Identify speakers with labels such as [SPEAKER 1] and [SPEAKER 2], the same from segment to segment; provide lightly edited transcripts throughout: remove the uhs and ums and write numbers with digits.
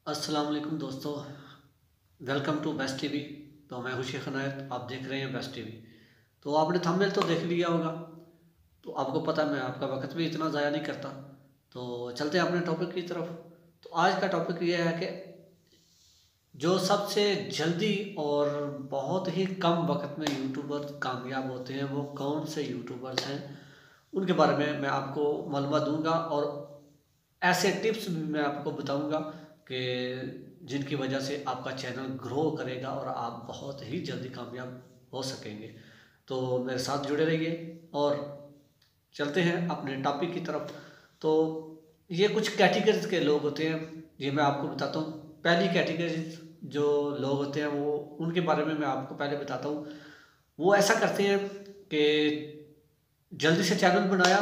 [SPEAKER 1] अस्सलाम वालेकुम दोस्तों, वेलकम टू बेस्ट टीवी। तो मैं खुशी खनायत, आप देख रहे हैं बेस्ट टीवी। तो आपने थंबनेल तो देख लिया होगा, तो आपको पता है मैं आपका वक्त भी इतना ज़ाया नहीं करता। तो चलते हैं अपने टॉपिक की तरफ। तो आज का टॉपिक ये है कि जो सबसे जल्दी और बहुत ही कम वक्त में यूट्यूबर कामयाब होते हैं वो कौन से यूट्यूबर्स हैं, उनके बारे में मैं आपको मालूमात दूंगा और ऐसे टिप्स भी मैं आपको बताऊंगा कि जिनकी वजह से आपका चैनल ग्रो करेगा और आप बहुत ही जल्दी कामयाब हो सकेंगे। तो मेरे साथ जुड़े रहिए और चलते हैं अपने टॉपिक की तरफ। तो ये कुछ कैटेगरीज के लोग होते हैं, ये मैं आपको बताता हूँ। पहली कैटेगरी जो लोग होते हैं वो उनके बारे में मैं आपको पहले बताता हूँ। वो ऐसा करते हैं कि जल्दी से चैनल बनाया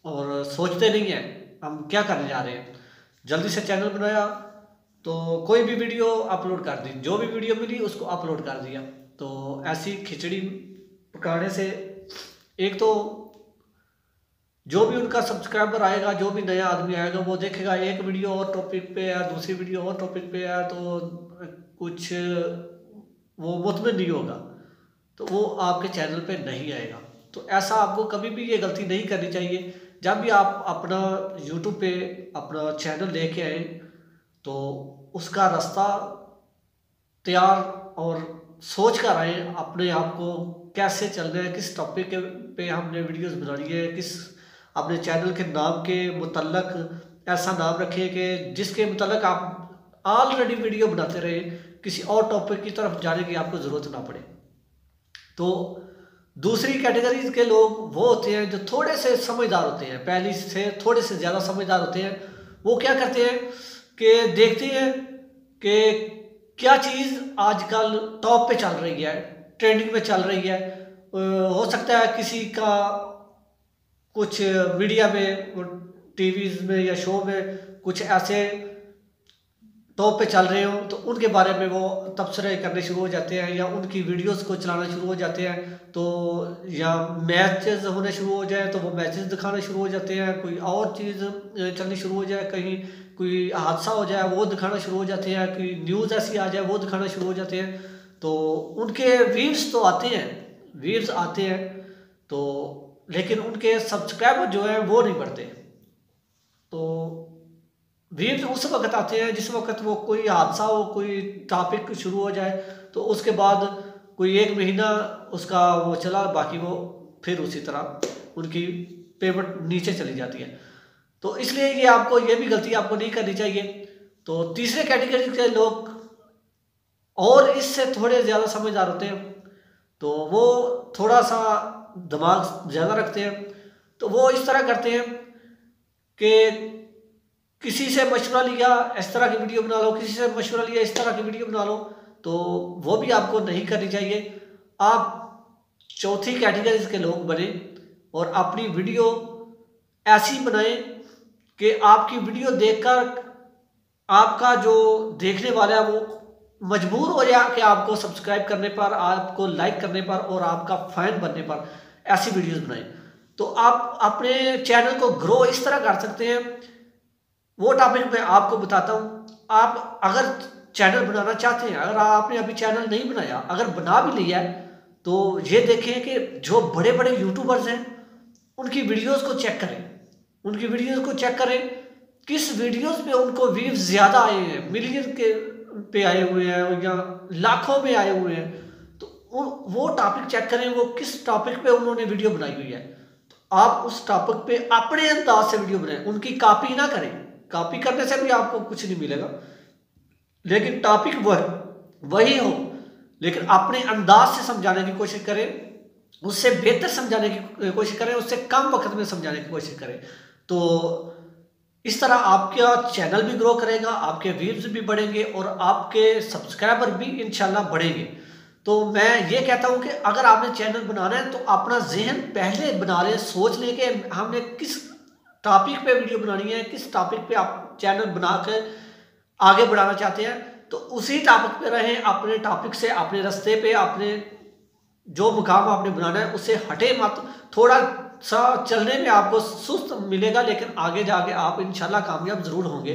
[SPEAKER 1] और सोचते नहीं हैं हम क्या करने जा रहे हैं। जल्दी से चैनल बनाया तो कोई भी वीडियो अपलोड कर दी, जो भी वीडियो मिली उसको अपलोड कर दिया। तो ऐसी खिचड़ी पकाने से एक तो जो भी उनका सब्सक्राइबर आएगा, जो भी नया आदमी आएगा वो देखेगा एक वीडियो और टॉपिक पे है, दूसरी वीडियो और टॉपिक पे है, तो कुछ वो मुतमिन नहीं होगा, तो वो आपके चैनल पे नहीं आएगा। तो ऐसा आपको कभी भी ये गलती नहीं करनी चाहिए। जब भी आप अपना YouTube पे अपना चैनल लेके आए तो उसका रास्ता तैयार और सोच कर आए अपने आप को कैसे चलना है, किस टॉपिक पे हमने वीडियोस बनानी है, किस अपने चैनल के नाम के मुतल्लक ऐसा नाम रखें कि जिसके मुतल्लक आप ऑलरेडी वीडियो बनाते रहे, किसी और टॉपिक की तरफ जाने की आपको ज़रूरत ना पड़े। तो दूसरी कैटेगरी के लोग वो होते हैं जो थोड़े से समझदार होते हैं, पहले से थोड़े से ज़्यादा समझदार होते हैं। वो क्या करते हैं कि देखते हैं कि क्या चीज़ आजकल टॉप पे चल रही है, ट्रेंडिंग में चल रही है। हो सकता है किसी का कुछ मीडिया में, टीवीज़ में या शो में कुछ ऐसे टॉप पे चल रहे हो तो उनके बारे में वो तबसरे करने शुरू हो जाते हैं या उनकी वीडियोस को चलाना शुरू हो जाते हैं। तो या मैचेस होने शुरू हो जाए तो वो मैचेस दिखाना शुरू हो जाते हैं, कोई और चीज़ चलनी शुरू हो जाए, कहीं कोई हादसा हो जाए वो दिखाना शुरू हो जाते हैं, कोई न्यूज़ ऐसी आ जाए वो दिखाना शुरू हो जाते हैं। तो उनके व्यूज़ तो आते हैं, व्यूज़ आते हैं तो लेकिन उनके सब्सक्राइबर जो है वो नहीं बढ़ते। तो व्यूज़ उस वक्त आते हैं जिस वक्त वो कोई हादसा हो, कोई टॉपिक शुरू हो जाए, तो उसके बाद कोई एक महीना उसका वो चला, बाकी वो फिर उसी तरह उनकी पेमेंट नीचे चली जाती है। तो इसलिए ये आपको ये भी गलती आपको नहीं करनी चाहिए। तो तीसरे कैटेगरी के लोग और इससे थोड़े ज़्यादा समझदार होते हैं, तो वो थोड़ा सा दिमाग ज़्यादा रखते हैं। तो वो इस तरह करते हैं कि किसी से मशवरा लिया इस तरह की वीडियो बना लो, किसी से मशवरा लिया इस तरह की वीडियो बना लो, तो वो भी आपको नहीं करनी चाहिए। आप चौथी कैटेगरी के लोग बने और अपनी वीडियो ऐसी बनाएं कि आपकी वीडियो देखकर आपका जो देखने वाला है वो मजबूर हो जाए कि आपको सब्सक्राइब करने पर, आपको लाइक करने पर और आपका फैन बनने पर ऐसी वीडियोस बनाएं। तो आप अपने चैनल को ग्रो इस तरह कर सकते हैं। वो टॉपिक मैं आपको बताता हूँ। आप अगर चैनल बनाना चाहते हैं, अगर आपने अभी चैनल नहीं बनाया, अगर बना भी लिया है, तो ये देखें कि जो बड़े बड़े यूट्यूबर्स हैं उनकी वीडियोस को चेक करें, उनकी वीडियोस को चेक करें किस वीडियोस पे उनको व्यूज ज़्यादा आए हैं, मिलियन के पे आए हुए हैं या लाखों में आए हुए हैं। तो वो टॉपिक चेक करें, वो किस टॉपिक पे उन्होंने वीडियो बनाई हुई है। तो आप उस टॉपिक पे अपने अंदाज से वीडियो बनाएं, उनकी कॉपी ना करें। कॉपी करने से भी आपको कुछ नहीं मिलेगा, लेकिन टॉपिक वही हो, लेकिन अपने अंदाज से समझाने की कोशिश करें, उससे बेहतर समझाने की कोशिश करें, उससे कम वक्त में समझाने की कोशिश करें। तो इस तरह आपका चैनल भी ग्रो करेगा, आपके व्यूज भी बढ़ेंगे और आपके सब्सक्राइबर भी इंशाल्लाह बढ़ेंगे। तो मैं ये कहता हूँ कि अगर आपने चैनल बनाना है तो अपना जहन पहले बना लें, सोच लें कि हमने किस टॉपिक पे वीडियो बनानी है, किस टॉपिक पे आप चैनल बना कर आगे बढ़ाना चाहते हैं, तो उसी टॉपिक पे रहें। अपने टॉपिक से, अपने रास्ते पे, अपने जो मुकाम आपने बनाना है उससे हटे मत। थोड़ा सा चलने में आपको सुस्त मिलेगा लेकिन आगे जाके आप इंशाल्लाह कामयाब ज़रूर होंगे।